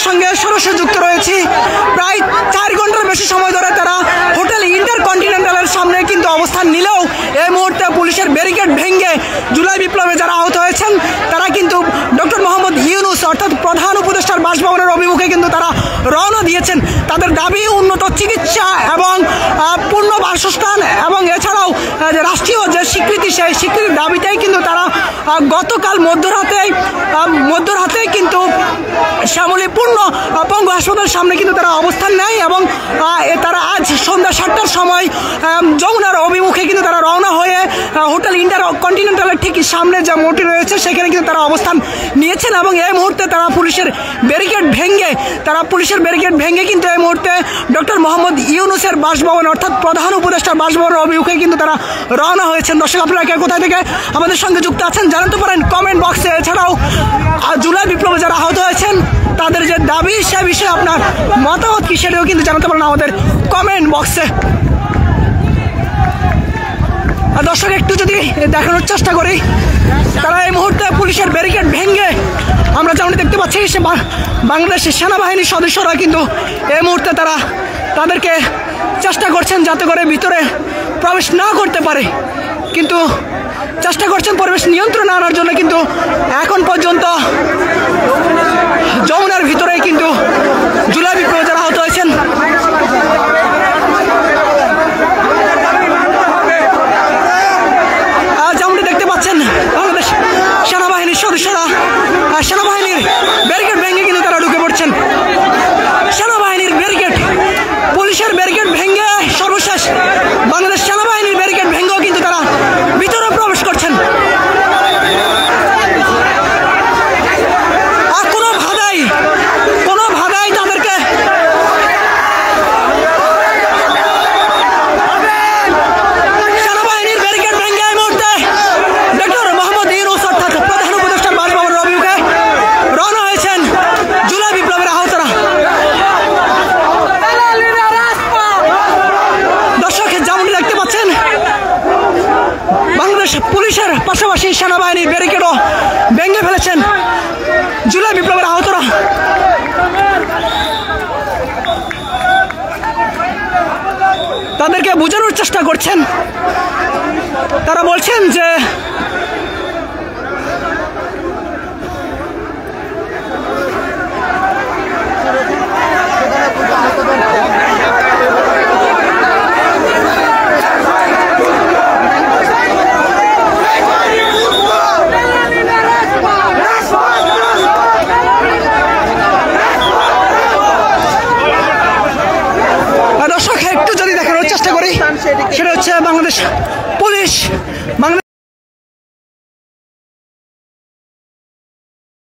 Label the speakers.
Speaker 1: সঙ্গে সরাসরি যুক্ত রয়েছি। প্রায় 4 ঘন্টার বেশি সময় ধরে তারা হোটেল ইন্টারকন্টিনেন্টালের সামনে কিন্তু অবস্থান নিলেও এই মুহূর্তে পুলিশের ব্যারিকেড ভেঙে জুলাই বিপ্লবে যারা আহত হয়েছেন তারা কিন্তু ডক্টর মোহাম্মদ ইউনূস অর্থাৎ প্রধান উপদেষ্টার বাসভবনের অভিমুখে কিন্তু তারা রওনা দিয়েছেন। তাদের দাবি উন্নত চিকিৎসা এবং পূর্ণ বাসস্থান এবং এছাড়াও রাষ্ট্রীয় যে স্বীকৃতি সেই স্বীকৃতির দাবিতেই কিন্তু তারা গতকাল মধ্যরাতে কিন্তু শ্যামলী পূর্ণ পঙ্গু হাসপাতালের সামনে কিন্তু তারা অবস্থান নেয় এবং তারা আজ সন্ধ্যা 7টার সময় যমুনার অভিমুখে কিন্তু তারা রওনা হয়ে হোটেল ইন্টারকন্টিনেন্টালের ঠিক সামনে যে মোড়টি রয়েছে সেখানে কিন্তু তারা অবস্থান নিয়েছেন এবং এই মুহূর্তে তারা পুলিশের ব্যারিকেড ভেঙে কিন্তু এই মুহূর্তে ডক্টর মোহাম্মদ ইউনূসের বাসভবন অর্থাৎ প্রধান উপদেষ্টার বাসভবনের অভিমুখে কিন্তু তারা রওনা হয়েছেন। দর্শক আপনারা কে কোথায় থেকে আমাদের সঙ্গে যুক্ত আছেন জানাতে পারেন কমেন্ট বক্সে। এছাড়াও জুলাই বিপ্লবে যারা আহত হয়েছেন তাদের যে দাবি সে বিষয়ে আপনার মতামত কি সেটাও কিন্তু জানাতে পারেন আমাদের কমেন্ট বক্সে। দর্শক একটু যদি দেখানোর চেষ্টা করি, তারা এই মুহূর্তে পুলিশের ব্যারিকেড ভেঙে আমরা যেমন দেখতে পাচ্ছি বাংলাদেশের সেনাবাহিনীর সদস্যরা কিন্তু এই মুহূর্তে তাদেরকে চেষ্টা করছেন যাতে করে ভিতরে প্রবেশ না করতে পারে, কিন্তু চেষ্টা করছেন পরিবেশ নিয়ন্ত্রণে আনার জন্য, কিন্তু এখন পর্যন্ত যমুনার ভিতরে কিন্তু জুলাই বিপ্লবে যারা আহত হয়েছেন যেমনটি দেখতে পাচ্ছেন বাংলাদেশ সেনাবাহিনীর সদস্যরা সেনাবাহিনীর ব্যারিকেড ভেঙে কিন্তু তারা ঢুকে পড়ছেন। সেনাবাহিনীর ব্যারিকেড পুলিশের ব্যারিকেড ভেঙে সর্বশেষ বাংলাদেশ সেনাবাহিনীর ব্যারিকেড ভেঙেও কিন্তু তারা ভিতরে প্রবেশ করছেন। আর কোনো ভাবেই তাদেরকে সেনাবাহিনীর ব্যারিকেড ভেঙে এই মুহূর্তে ডক্টর মোহাম্মদ ইউনূস অর্থাৎ প্রধান উপদেষ্টার বাসভবনের অভিমুখে রওনা হয়েছেন জুলাই বিপ্লবের আহতরা। দর্শক যেমনটি দেখতে পাচ্ছেন বাংলাদেশ পুলিশের পাশাপাশি সেনাবাহিনীর ব্যারিকেডও ভেঙে ফেলেছেন জুলাই বিপ্লবের আহতরা। তাদেরকে বোঝানোর চেষ্টা করছেন, তারা বলছেন যে দর্শক একটু যদি দেখানোর চেষ্টা করি সেটা হচ্ছে বাংলাদেশ পুলিশ